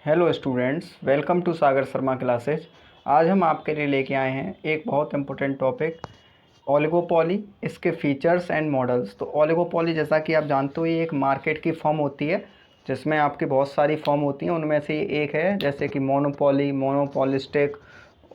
Hello students, welcome to Sagar Sharma classes. आज हम आपके लिए लेके आए हैं एक बहुत इम्पोर्टेंट टॉपिक, ओलिगोपॉली, इसके फीचर्स एंड मॉडल्स। तो ओलिगोपॉली, जैसा कि आप जानते हो, ये एक मार्केट की फर्म होती है जिसमें आपकी बहुत सारी फर्म होती हैं। उनमें से ये एक है, जैसे कि monopoly, monopolistic,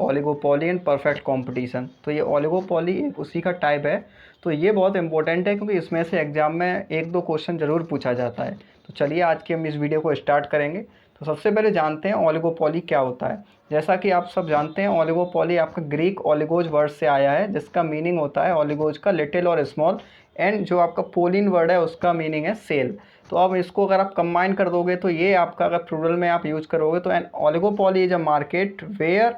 oligopoly and perfect competition. तो ये ओलिगोपॉली एक उसी का टाइप है। तो ये बहुत इंपॉर्टेंट है क्योंकि इसमें से एग्ज़ाम में एक दो क्वेश्चन ज़रूर पूछा जाता है। तो चलिए आज की हम इस वीडियो को स्टार्ट करेंगे। तो सबसे पहले जानते हैं ओलिगोपॉली क्या होता है। जैसा कि आप सब जानते हैं, ओलिगोपॉली आपका ग्रीक ओलिगोज वर्ड से आया है, जिसका मीनिंग होता है ओलिगोज का लिटिल और स्मॉल, एंड जो आपका पोलिन वर्ड है उसका मीनिंग है सेल। तो अब इसको अगर आप कंबाइन कर दोगे तो ये आपका, अगर प्लूरल में आप यूज करोगे तो an oligopoly is a market where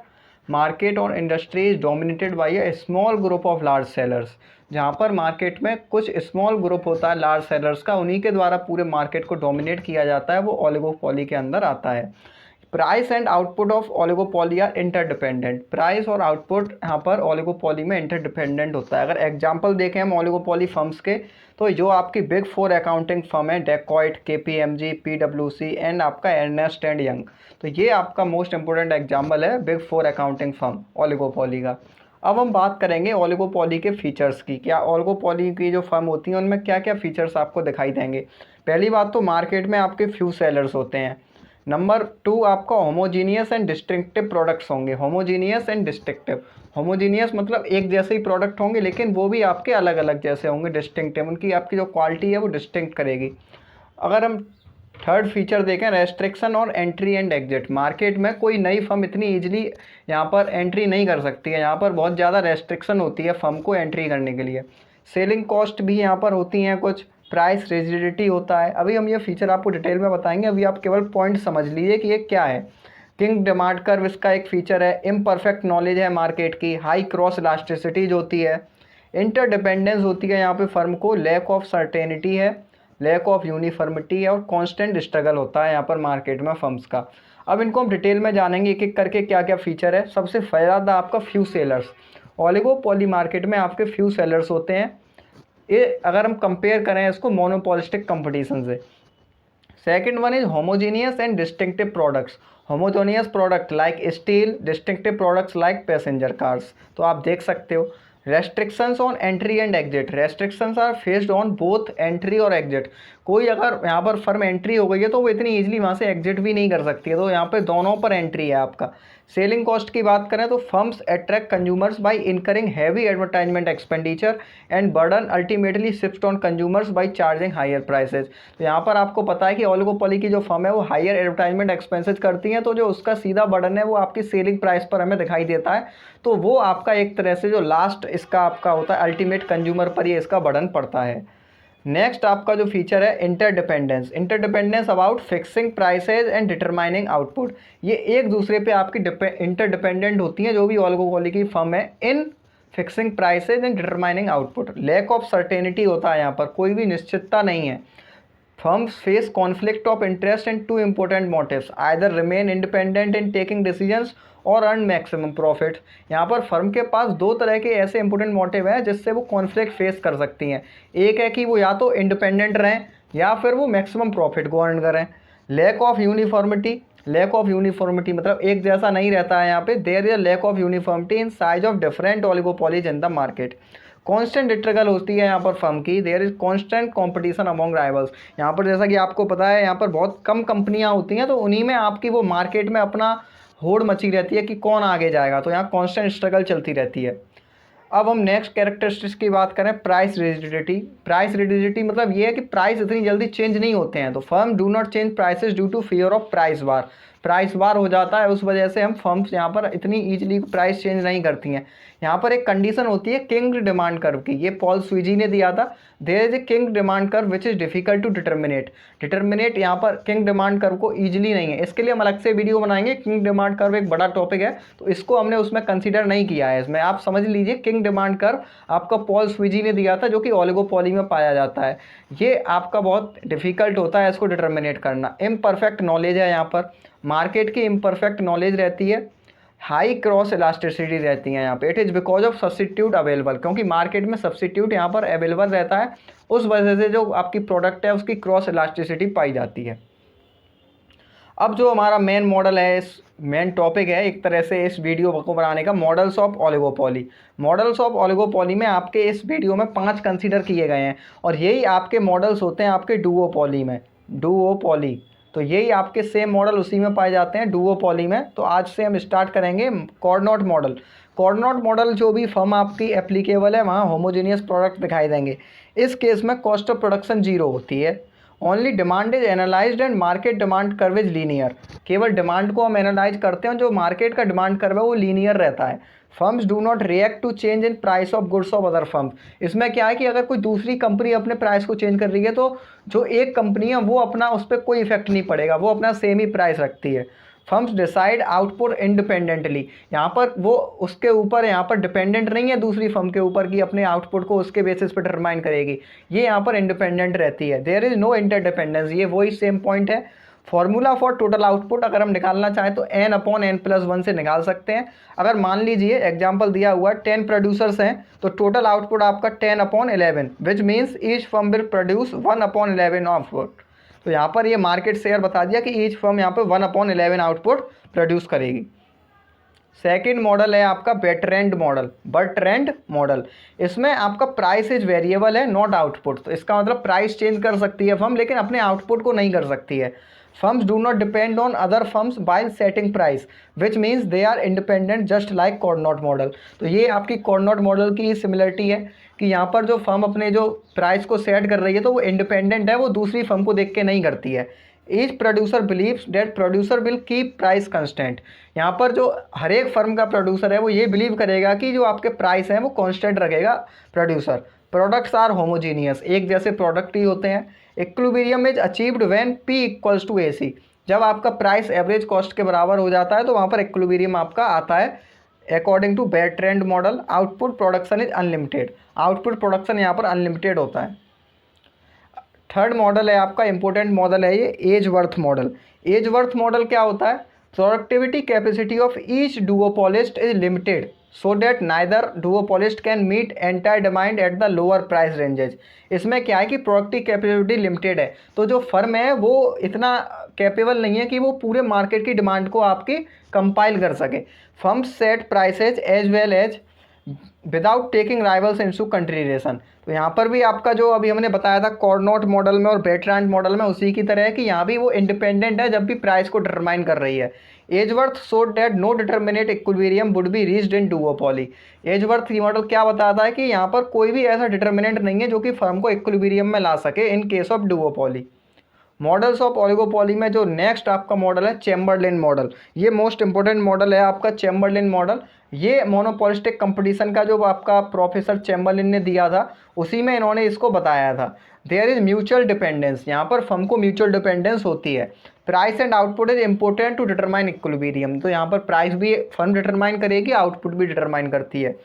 market और industry is dominated by a small group of large sellers. जहाँ पर मार्केट में कुछ स्मॉल ग्रुप होता है लार्ज सेलर्स का, उन्हीं के द्वारा पूरे मार्केट को डोमिनेट किया जाता है, वो ओलिगोपॉली के अंदर आता है। Price and output of oligopoly are interdependent. Price और आउटपुट यहाँ पर ओलिगोपॉली में इंटरडिपेंडेंट होता है। अगर एग्जांपल देखें हम ओलिगोपॉली फर्म्स के, तो जो आपकी बिग फोर अकाउंटिंग फर्म है, डेकॉइट, केपीएमजी, पीडब्ल्यूसी एंड आपका अर्नेस्ट एंड यंग, तो ये आपका मोस्ट इंपोर्टेंट एग्जाम्पल है big four accounting firm oligopoly का। अब हम बात करेंगे ओलिगोपॉली के फीचर्स की। क्या ओलिगोपॉली की जो फर्म होती हैं उनमें क्या क्या फीचर्स आपको दिखाई देंगे। पहली बात तो मार्केट में आपके फ्यू सेलर्स होते हैं। नंबर 2, आपका होमोजीनियस एंड डिस्टिंक्टिव प्रोडक्ट्स होंगे। होमोजीनियस एंड डिस्टिंक्टिव, होमोजीनियस मतलब एक जैसे ही प्रोडक्ट होंगे, लेकिन वो भी आपके अलग अलग जैसे होंगे। डिस्टिंक्टिव, उनकी आपकी जो क्वालिटी है वो डिस्टिंक्ट करेगी। अगर हम थर्ड फीचर देखें, रेस्ट्रिक्शन और एंट्री एंड एग्जिट। मार्केट में कोई नई फर्म इतनी ईजिली यहाँ पर एंट्री नहीं कर सकती है, यहाँ पर बहुत ज़्यादा रेस्ट्रिक्शन होती है फर्म को एंट्री करने के लिए। सेलिंग कॉस्ट भी यहाँ पर होती हैं कुछ। प्राइस रिजिडिटी होता है। अभी हम ये फीचर आपको डिटेल में बताएंगे, अभी आप केवल पॉइंट समझ लीजिए कि ये क्या है। किंग डिमांड कर्व इसका एक फीचर है। इम्परफेक्ट नॉलेज है मार्केट की। हाई क्रॉस इलास्टिसिटीज होती है। इंटरडिपेंडेंस होती है यहाँ पे फर्म को। लैक ऑफ सर्टेनिटी है, लैक ऑफ यूनिफॉर्मिटी है, और कांस्टेंट स्ट्रगल होता है यहाँ पर मार्केट में फर्म्स का। अब इनको हम डिटेल में जानेंगे एक एक करके क्या क्या फीचर है। सबसे ज़्यादा आपका फ्यू सेलर्स। ओलिगोपॉली मार्केट में आपके फ्यू सेलर्स होते हैं। ये अगर हम कंपेयर करें इसको मोनोपोलिस्टिक कंपटीशन से। Second one is homogeneous and distinctive products. Homogeneous product like steel, distinctive products like passenger cars. तो आप देख सकते हो। Restrictions on entry and exit. Restrictions are faced on both entry और एग्जिट। कोई अगर यहाँ पर फर्म एंट्री हो गई है तो वो इतनी ईजिली वहाँ से एग्जिट भी नहीं कर सकती है, तो यहाँ पे दोनों पर एंट्री है आपका। सेलिंग कॉस्ट की बात करें तो firms attract consumers by incurring heavy advertisement expenditure and burden ultimately shift on consumers by charging higher prices. तो यहाँ पर आपको पता है कि ओलिगोपॉली की जो फर्म है वो हायर एडवर्टाइजमेंट एक्सपेंसेस करती हैं, तो जो उसका सीधा बर्डन है वो आपकी सेलिंग प्राइस पर हमें दिखाई देता है। तो वो आपका एक तरह से जो लास्ट इसका आपका होता है अल्टीमेट कंज्यूमर पर ये इसका बर्डन पड़ता है। नेक्स्ट आपका जो फीचर है interdependence. Interdependence about fixing prices and determining output. ये एक दूसरे पे आपकी इंटरडिपेंडेंट होती हैं जो भी ओलिगोपॉली की फर्म है, in fixing prices and determining output. Lack of certainty होता है यहाँ पर, कोई भी निश्चितता नहीं है। Firms face conflict of interest in two important motives, either remain independent in taking decisions और earn maximum profit। यहाँ पर फर्म के पास दो तरह के ऐसे इंपॉर्टेंट मोटिव हैं जिससे वो कॉन्फ्लिक्ट फेस कर सकती हैं। एक है कि वो या तो इंडिपेंडेंट रहें या फिर वो मैक्सिमम प्रॉफिट को अर्न करें। Lack of uniformity. Lack of uniformity मतलब एक जैसा नहीं रहता है यहाँ पे। There is a lack of uniformity in size of different oligopolies in the market. Constant struggle होती है यहाँ पर फर्म की। There is constant competition among rivals. यहाँ पर जैसा कि आपको पता है यहाँ पर बहुत कम कंपनियाँ होती हैं, तो उन्हीं में आपकी वो मार्केट में अपना होड़ मची रहती है कि कौन आगे जाएगा, तो यहाँ कांस्टेंट स्ट्रगल चलती रहती है। अब हम नेक्स्ट कैरेक्टरिस्टिक्स की बात करें, प्राइस रिजिडिटी। प्राइस रिजिडिटी मतलब ये है कि प्राइस इतनी जल्दी चेंज नहीं होते हैं। तो firm do not change prices due to fear of price war. Price war हो जाता है, उस वजह से हम फर्म्स यहाँ पर इतनी ईजिली प्राइस चेंज नहीं करती हैं। यहाँ पर एक कंडीशन होती है किंग डिमांड कर्व की, ये पॉल स्वीजी ने दिया था। There is a kinked demand curve which is difficult to determinate यहाँ पर किंग डिमांड कर्व को ईजिली नहीं है। इसके लिए हम अलग से वीडियो बनाएंगे। किंग डिमांड कर्व एक बड़ा टॉपिक है, तो इसको हमने उसमें कंसीडर नहीं किया है। इसमें आप समझ लीजिए किंग डिमांड कर्व आपका पॉल स्वीजी ने दिया था, जो कि ओलिगोपॉली में पाया जाता है। ये आपका बहुत डिफिकल्ट होता है इसको डिटर्मिनेट करना। इम्परफेक्ट नॉलेज है यहाँ पर, मार्केट की इम्परफेक्ट नॉलेज रहती है। हाई क्रॉस इलास्टिसिटी रहती है यहाँ पे। It is because of substitute available, क्योंकि मार्केट में सब्सिट्यूट यहाँ पर अवेलेबल रहता है, उस वजह से जो आपकी प्रोडक्ट है उसकी क्रॉस इलास्टिसिटी पाई जाती है। अब जो हमारा मेन मॉडल है, इस मेन टॉपिक है एक तरह से इस वीडियो को बनाने का, models of oligopoly. Models of oligopoly में आपके इस वीडियो में 5 कंसीडर किए गए हैं और यही आपके मॉडल्स होते हैं आपके डुओपॉली में, डुओपॉली। तो यही आपके सेम मॉडल उसी में पाए जाते हैं डुओपॉली में। तो आज से हम स्टार्ट करेंगे कॉर्डनॉट मॉडल। कॉर्डनॉट मॉडल जो भी फर्म आपकी एप्लीकेबल है वहाँ होमोजेनियस प्रोडक्ट दिखाई देंगे। इस केस में कॉस्ट ऑफ प्रोडक्शन जीरो होती है। Only demand is analysed and market demand curve is linear. केवल डिमांड को हम एनालाइज करते हैं, जो मार्केट का डिमांड कर्व है वो लीनियर रहता है। Firms do not react to change in price of goods of other firms. इसमें क्या है कि अगर कोई दूसरी कंपनी अपने प्राइस को चेंज कर रही है तो जो एक कंपनी है वो अपना उस पर कोई इफेक्ट नहीं पड़ेगा, वो अपना सेम ही प्राइस रखती है। Firms decide output independently. यहाँ पर वो उसके ऊपर यहाँ पर डिपेंडेंट नहीं है दूसरी फर्म के ऊपर कि अपने आउटपुट को उसके बेसिस पर डिटरमाइन करेगी, ये यहाँ पर इंडिपेंडेंट रहती है। देयर इज़ नो इंटरडिपेंडेंस, ये वही सेम पॉइंट है। फॉर्मूला फॉर टोटल आउटपुट अगर हम निकालना चाहें तो n/n+1 से निकाल सकते हैं। अगर मान लीजिए एग्जांपल दिया हुआ 10 प्रोड्यूसर्स हैं तो टोटल आउटपुट आपका 10/11, which means each firm will produce 1/11 output. तो यहाँ पर ये मार्केट शेयर बता दिया कि ईच फर्म यहाँ पे 1/11 आउटपुट प्रोड्यूस करेगी। सेकंड मॉडल है आपका बर्ट्रैंड मॉडल। बर्ट्रैंड मॉडल, इसमें आपका प्राइस इज वेरिएबल है, नॉट आउटपुट। तो इसका मतलब प्राइस चेंज कर सकती है फर्म लेकिन अपने आउटपुट को नहीं कर सकती है। Firms do not depend on other firms by setting price, which means they are independent just like Cournot model. तो ये आपकी कॉर्डनॉट मॉडल की सिमिलरिटी है कि यहाँ पर जो फर्म अपने जो प्राइस को सेट कर रही है तो वो इंडिपेंडेंट है, वो दूसरी फर्म को देख के नहीं करती है। Each producer believes that producer will keep price constant. यहाँ पर जो हर एक फर्म का प्रोड्यूसर है वो ये बिलीव करेगा कि जो आपके प्राइस हैं वो कांस्टेंट रखेगा प्रोड्यूसर। प्रोडक्ट्स आर होमोजीनियस, एक जैसे प्रोडक्ट ही होते हैं। Equilibrium is achieved when P = AC। जब आपका प्राइस एवरेज कॉस्ट के बराबर हो जाता है तो वहाँ पर इक्विलिब्रियम आपका आता है। According to Bertrand model output production is unlimited. Output production यहाँ पर अनलिमिटेड होता है। थर्ड मॉडल है आपका इंपॉर्टेंट मॉडल है ये एजवर्थ मॉडल। एजवर्थ मॉडल क्या होता है? Productivity capacity of each duopolist is limited so that neither duopolist can meet entire demand at the lower price ranges. इसमें क्या है कि प्रोडक्टिव कैपेसिटी लिमिटेड है, तो जो फर्म है वो इतना कैपेबल नहीं है कि वो पूरे मार्केट की डिमांड को आपकी कंपाइल कर सके। Firm set prices as well as without taking rivals into consideration. तो यहाँ पर भी आपका जो अभी हमने बताया था कॉर्डनॉट मॉडल में और बर्ट्रैंड मॉडल में उसी की तरह है कि यहाँ भी वो इंडिपेंडेंट है जब भी प्राइस को डिटरमाइन कर रही है। Edgeworth showed that no determinate equilibrium would be reached in duopoly. Edgeworth की मॉडल क्या बताता है कि यहाँ पर कोई भी ऐसा डिटरमिनेंट नहीं है जो कि फर्म को इक्विलिब्रियम में ला सके in case of duopoly. Models of oligopoly में जो नेक्स्ट आपका मॉडल है चैम्बरलिन मॉडल। ये मोस्ट इंपॉर्टेंट मॉडल है आपका चैम्बरलिन मॉडल। ये मोनोपोलिस्टिक कंपटीशन का जो आपका प्रोफेसर चैम्बरलिन ने दिया था उसी में इन्होंने इसको बताया था। देयर इज म्यूचुअल डिपेंडेंस, यहाँ पर फर्म को म्यूचुअल डिपेंडेंस होती है। Price and output is important to determine equilibrium. तो यहाँ पर प्राइस भी फर्म डिटरमाइन करेगी, आउटपुट भी डिटरमाइन करती है।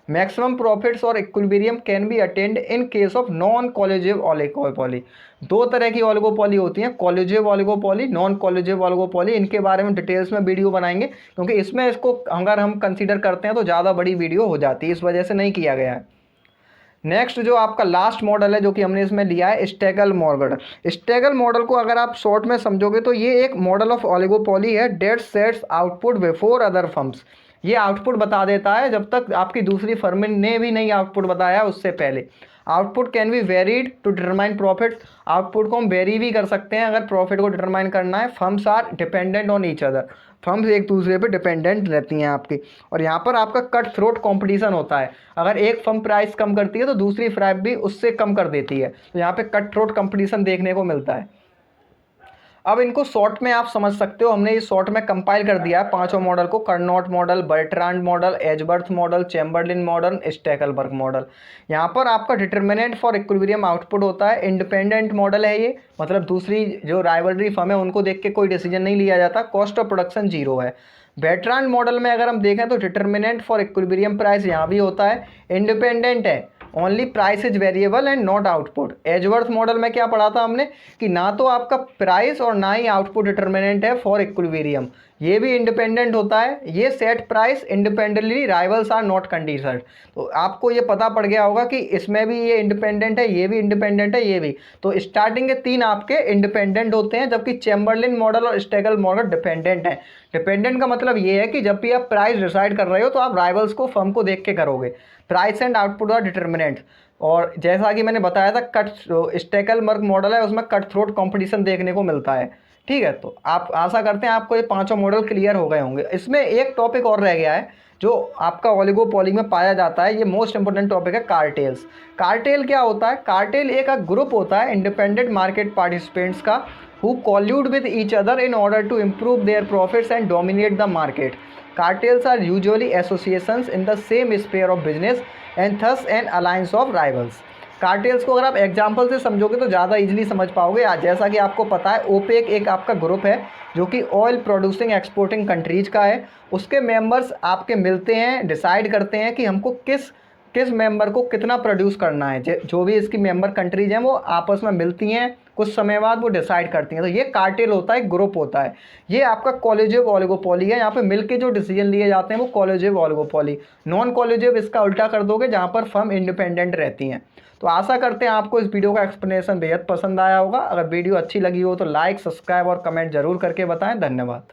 मैक्सिमम प्रॉफिट्स और equilibrium can be attained in case of non collusive oligopoly. दो तरह की ओलिगोपॉली होती हैं, collusive oligopoly, non collusive oligopoly. इनके बारे में डिटेल्स में वीडियो बनाएंगे क्योंकि इसमें इसको अगर हम कंसीडर करते हैं तो ज़्यादा बड़ी वीडियो हो जाती है, इस वजह से नहीं किया गया है। नेक्स्ट जो आपका लास्ट मॉडल है जो कि हमने इसमें लिया है स्टेगल मॉडल। स्टेगल मॉडल को अगर आप शॉर्ट में समझोगे तो ये एक मॉडल ऑफ ओलिगोपॉली है that sets output before other firms. ये आउटपुट बता देता है जब तक आपकी दूसरी फर्म ने भी नहीं आउटपुट बताया उससे पहले। Output can be varied to determine profit. Output को हम वेरी भी कर सकते हैं अगर प्रॉफिट को डिटरमाइन करना है। Firms are dependent on each other. Firms एक दूसरे पे डिपेंडेंट रहती हैं आपकी। और यहाँ पर आपका कट थ्रोट कंपटीशन होता है। अगर एक फर्म प्राइस कम करती है तो दूसरी फर्म भी उससे कम कर देती है, तो यहाँ पे कट थ्रोट कंपटीशन देखने को मिलता है। अब इनको शॉर्ट में आप समझ सकते हो, हमने इस शॉर्ट में कंपाइल कर दिया है पांचों मॉडल को, Cournot model, Bertrand model, Edgeworth model, Chamberlin model, Stackelberg model. यहाँ पर आपका डिटरमिनेंट फॉर इक्विलिब्रियम आउटपुट होता है। इंडिपेंडेंट मॉडल है ये, मतलब दूसरी जो राइवलरी फर्म है उनको देख के कोई डिसीजन नहीं लिया जाता। कॉस्ट ऑफ प्रोडक्शन जीरो है। बर्ट्रैंड मॉडल में अगर हम देखें तो डिटरमिनेंट फॉर इक्विलिब्रियम प्राइस यहाँ भी होता है, इंडिपेंडेंट है only price is variable and not output. Edgeworth model में क्या पढ़ा था हमने कि ना तो आपका प्राइस और ना ही आउटपुट डिटर्मिनेंट है फॉर इक्विलिब्रियम, ये भी इंडिपेंडेंट होता है। ये set price independently, rivals are not conditioned. तो आपको ये पता पड़ गया होगा कि इसमें भी ये इंडिपेंडेंट है, ये भी इंडिपेंडेंट है, ये भी। तो स्टार्टिंग के 3 आपके इंडिपेंडेंट होते हैं, जबकि चैम्बरलिन मॉडल और स्टेगल मॉडल डिपेंडेंट है। डिपेंडेंट का मतलब ये है कि जब भी आप प्राइस डिसाइड कर रहे हो तो आप राइवल्स को, फर्म को देख के करोगे। Price and output are determinant. और जैसा कि मैंने बताया था, कट स्टेकलबर्ग मॉडल है, उसमें कट थ्रोट कॉम्पिटिशन देखने को मिलता है। ठीक है, तो आप आशा करते हैं आपको ये पांचों मॉडल क्लियर हो गए होंगे। इसमें एक टॉपिक और रह गया है जो आपका ओलिगोपोली में पाया जाता है, ये मोस्ट इंपोर्टेंट टॉपिक है, कार्टेल्स। कार्टेल क्या होता है? कार्टेल एक ग्रुप होता है इंडिपेंडेंट मार्केट पार्टिसिपेंट्स का, who collude with each other in order to improve their profits and dominate the market. Cartels are usually associations in the same sphere of business and thus an alliance of rivals. Cartels को अगर आप example से समझोगे तो ज़्यादा easily समझ पाओगे। आज जैसा कि आपको पता है, ओपेक एक आपका ग्रुप है जो कि ऑयल प्रोड्यूसिंग एक्सपोर्टिंग कंट्रीज का है। उसके मेंबर्स आपके मिलते हैं, डिसाइड करते हैं कि हमको किस किस मेंबर को कितना प्रोड्यूस करना है। जो भी इसकी मेंबर कंट्रीज हैं वो आपस में मिलती हैं, कुछ समय बाद वो डिसाइड करती हैं। तो ये कार्टेल होता है, एक ग्रुप होता है। ये आपका कोलिजिव ओलिगोपोली है, यहाँ पे मिलके जो डिसीजन लिए जाते हैं वो कोलिजिव ओलिगोपोली। नॉन कोलिजिव इसका उल्टा कर दोगे, जहाँ पर फर्म इंडिपेंडेंट रहती हैं। तो आशा करते हैं आपको इस वीडियो का एक्सप्लेनेशन बेहद पसंद आया होगा। अगर वीडियो अच्छी लगी हो तो लाइक, सब्सक्राइब और कमेंट जरूर करके बताएं। धन्यवाद।